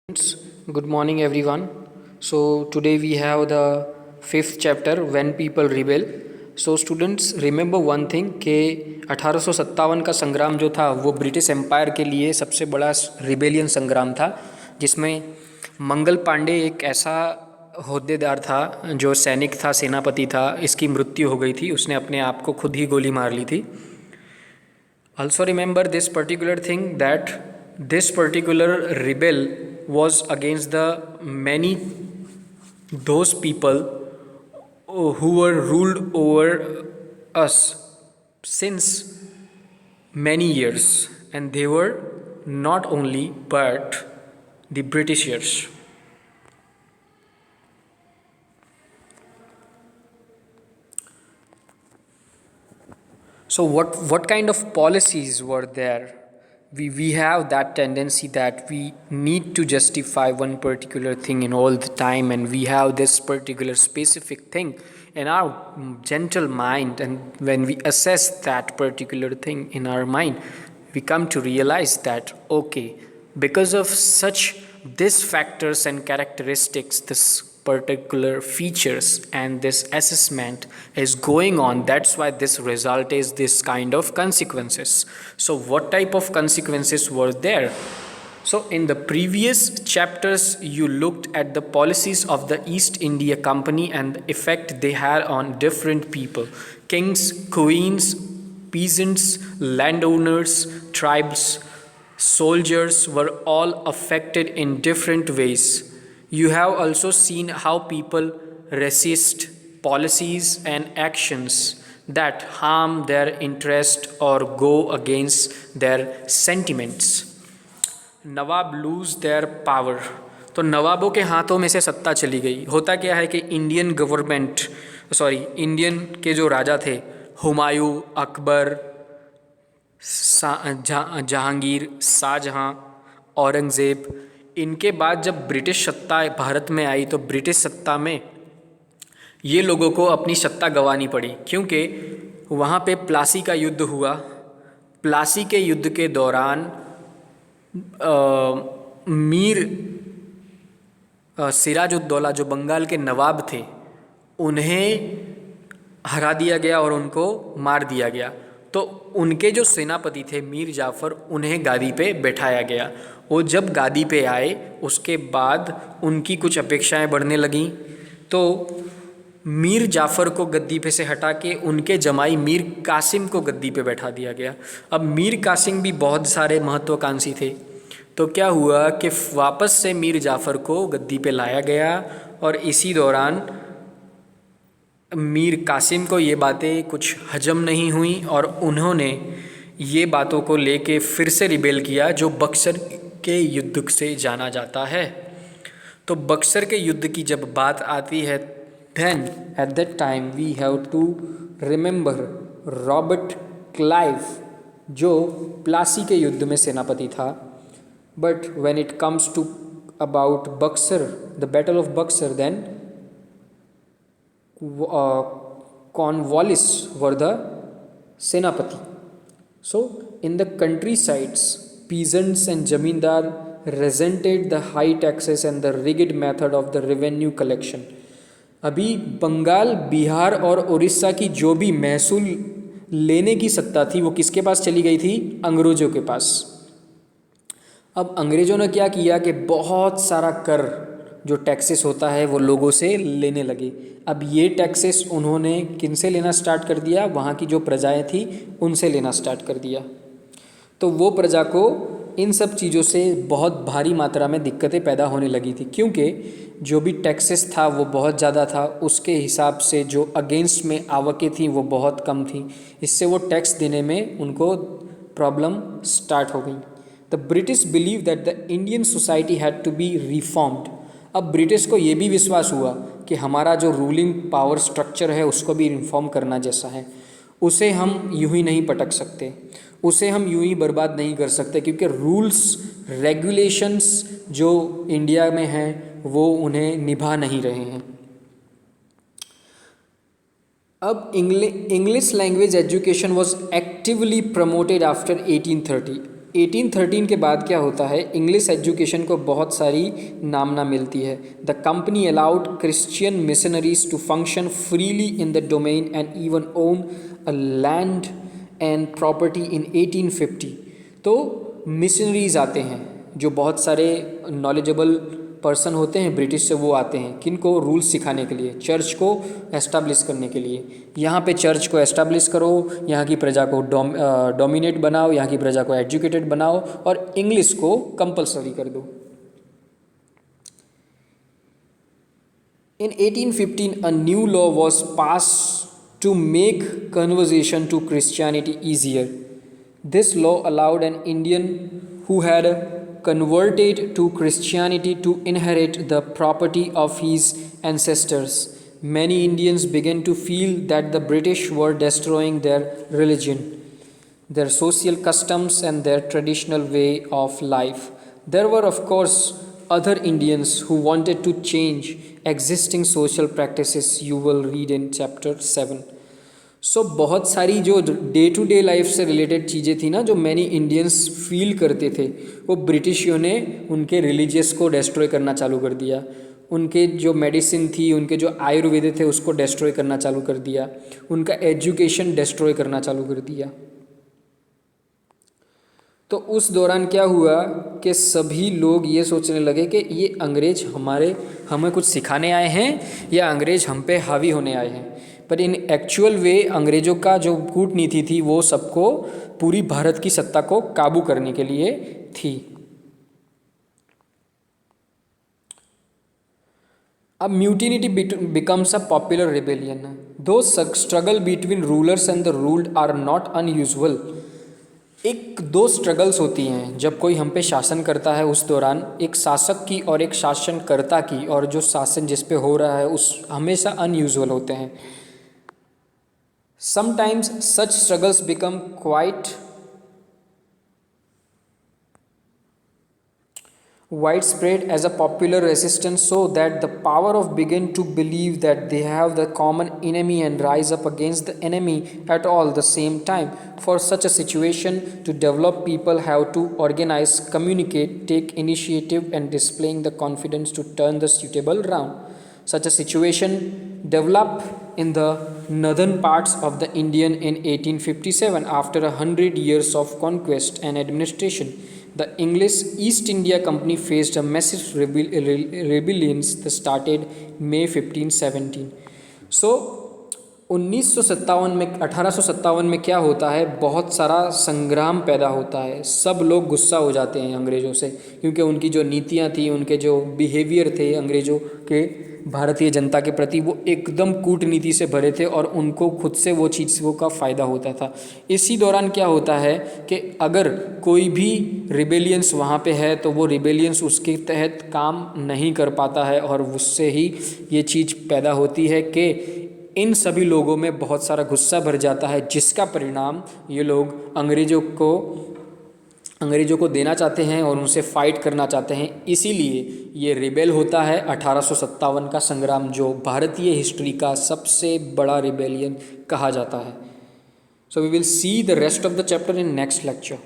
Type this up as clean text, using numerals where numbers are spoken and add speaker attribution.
Speaker 1: Good morning, everyone. So, today we have the fifth chapter When People Rebel. So, students, remember one thing कि 1857 का संग्राम जो था वो ब्रिटिश एम्पायर के लिए सबसे बड़ा रिबेलियन संग्राम था, जिसमें मंगल पांडे एक ऐसा होद्देदार था जो सैनिक था, सेनापति था, इसकी मृत्यु हो गई थी, उसने अपने आप को खुद ही गोली मार ली थी. Also remember this particular thing that this particular rebel was against the many those people who were ruled over us since many years, and they were not only but the Britishers. So what kind of policies were there? We have that tendency that we need to justify one particular thing in all the time, and we have this particular specific thing in our gentle mind, and when we assess that particular thing in our mind, we come to realize that okay, because of such these factors and characteristics, this particular features and this assessment is going on, that's why this result is this kind of consequences. So what type of consequences were there? So in the previous chapters you looked at the policies of the East India Company and the effect they had on different people: kings, queens, peasants, landowners, tribes, soldiers were all affected in different ways. You have also seen how people resist policies and actions that harm their interest or go against their sentiments. Nawab lose their power. तो नवाबों के हाथों में से सत्ता चली गई. होता क्या है कि इंडियन के जो राजा थे, हुमायूं, अकबर, जहांगीर, शाहजहां, औरंगज़ेब, इनके बाद जब ब्रिटिश सत्ता भारत में आई तो ब्रिटिश सत्ता में ये लोगों को अपनी सत्ता गंवानी पड़ी, क्योंकि वहाँ पे प्लासी का युद्ध हुआ. प्लासी के युद्ध के दौरान मीर सिराजुद्दौला जो बंगाल के नवाब थे, उन्हें हरा दिया गया और उनको मार दिया गया. तो उनके जो सेनापति थे मीर जाफ़र, उन्हें गादी पे बैठाया गया. वो जब गादी पे आए उसके बाद उनकी कुछ अपेक्षाएं बढ़ने लगीं, तो मीर जाफ़र को गद्दी पे से हटा के उनके जमाई मीर कासिम को गद्दी पे बैठा दिया गया. अब मीर कासिम भी बहुत सारे महत्वाकांक्षी थे, तो क्या हुआ कि वापस से मीर जाफ़र को गद्दी पे लाया गया, और इसी दौरान मीर कासिम को ये बातें कुछ हजम नहीं हुई और उन्होंने ये बातों को लेके फिर से रिबेल किया, जो बक्सर के युद्ध से जाना जाता है. तो बक्सर के युद्ध की जब बात आती है, then at that time we have to remember Robert Clive, जो प्लासी के युद्ध में सेनापति था. But when it comes to about Buxar, the battle of Buxar, then Cornwallis were the senapati. So in the countrysides, peasants and zamindar resented the high taxes and the rigid method of the revenue collection. अभी बंगाल, बिहार और उड़ीसा की जो भी महसूल लेने की सत्ता थी वो किसके पास चली गई थी? अंग्रेजों के पास. अब अंग्रेजों ने क्या किया कि बहुत सारा कर जो टैक्सेस होता है वो लोगों से लेने लगे. अब ये टैक्सेस उन्होंने किन से लेना स्टार्ट कर दिया? वहाँ की जो प्रजाएं थी उनसे लेना स्टार्ट कर दिया. तो वो प्रजा को इन सब चीज़ों से बहुत भारी मात्रा में दिक्कतें पैदा होने लगी थी, क्योंकि जो भी टैक्सेस था वो बहुत ज़्यादा था, उसके हिसाब से जो अगेंस्ट में आवकें थी वो बहुत कम थी. इससे वो टैक्स देने में उनको प्रॉब्लम स्टार्ट हो गई. The British believe that the Indian society had to be reformed. अब ब्रिटिश को ये भी विश्वास हुआ कि हमारा जो रूलिंग पावर स्ट्रक्चर है उसको भी रिफॉर्म करना जैसा है. उसे हम यूं ही नहीं पटक सकते, उसे हम यूं ही बर्बाद नहीं कर सकते, क्योंकि रूल्स रेगुलेशंस जो इंडिया में हैं वो उन्हें निभा नहीं रहे हैं. अब English language education was actively promoted after 1830. 1813 के बाद क्या होता है, इंग्लिश एजुकेशन को बहुत सारी नामना मिलती है। The company allowed Christian missionaries to function freely in the domain and even own a land and property in 1850। तो मिशनरीज आते हैं, जो बहुत सारे नॉलेजेबल पर्सन होते हैं ब्रिटिश से, वो आते हैं किनको, रूल्स सिखाने के लिए, चर्च को एस्टैब्लिश करने के लिए। यहाँ पे चर्च को एस्टैब्लिश करो, यहाँ की प्रजा को डोमिनेट बनाओ, यहाँ की प्रजा को एजुकेटेड बनाओ और इंग्लिश को कंपलसरी कर दो। In 1815, a new law was passed to make conversion to Christianity easier. This law allowed an Indian who had converted to Christianity to inherit the property of his ancestors. Many Indians began to feel that the British were destroying their religion, their social customs, and their traditional way of life. There were, of course, other Indians who wanted to change existing social practices. You will read in chapter 7. सो बहुत सारी जो day to day life से related चीज़ें थी ना, जो many Indians feel करते थे, वो ब्रिटिशियों ने उनके रिलीजियस को डिस्ट्रॉय करना चालू कर दिया। उनके जो मेडिसिन थी, उनके जो आयुर्वेद थे, उसको डिस्ट्रॉय करना चालू कर दिया। उनका एजुकेशन डिस्ट्रॉय करना चालू कर दिया। तो उस दौरान क्या हुआ कि सभी लोग ये सोचने लगे कि ये अंग्रेज हमें कुछ सिखाने आए हैं या अंग्रेज हम पे हावी होने आए हैं। पर इन एक्चुअल वे अंग्रेज़ों का जो कूटनीति थी वो सबको, पूरी भारत की सत्ता को काबू करने के लिए थी। अब म्यूटिनिटी becomes a popular rebellion. Though struggle between rulers and the ruled are not unusual. एक दो स्ट्रगल्स होती हैं जब कोई हम पे शासन करता है, उस दौरान एक शासक की और एक शासनकर्ता की, और जो शासन जिस पे हो रहा है उस हमेशा अनयूजुअल होते हैं। Sometimes such struggles become quite widespread as a popular resistance, so that the power of begin to believe that they have the common enemy and rise up against the enemy at all the same time. For such a situation to develop, people have to organize, communicate, take initiative, and displaying the confidence to turn the suitable round. Such a situation developed in the northern parts of the Indian in 1857 after 100 years of conquest and administration. The English East India Company faced a massive rebellion that started May 1517. So 1857 में क्या होता है, बहुत सारा संग्राम पैदा होता है। सब लोग गुस्सा हो जाते हैं अंग्रेज़ों से, क्योंकि उनकी जो नीतियाँ थी, उनके जो बिहेवियर थे अंग्रेज़ों के भारतीय जनता के प्रति, वो एकदम कूटनीति से भरे थे और उनको खुद से वो चीज़ों का फ़ायदा होता था। इसी दौरान क्या होता है कि अगर कोई भी रिबेलियंस वहाँ पे है तो वो रिबेलियंस उसके तहत काम नहीं कर पाता है, और उससे ही ये चीज़ पैदा होती है कि इन सभी लोगों में बहुत सारा गुस्सा भर जाता है, जिसका परिणाम ये लोग अंग्रेज़ों को देना चाहते हैं और उनसे फाइट करना चाहते हैं। इसीलिए ये रिबेल होता है 1857 का संग्राम, जो भारतीय हिस्ट्री का सबसे बड़ा रिबेलियन कहा जाता है। So we will see the rest of the chapter in next lecture.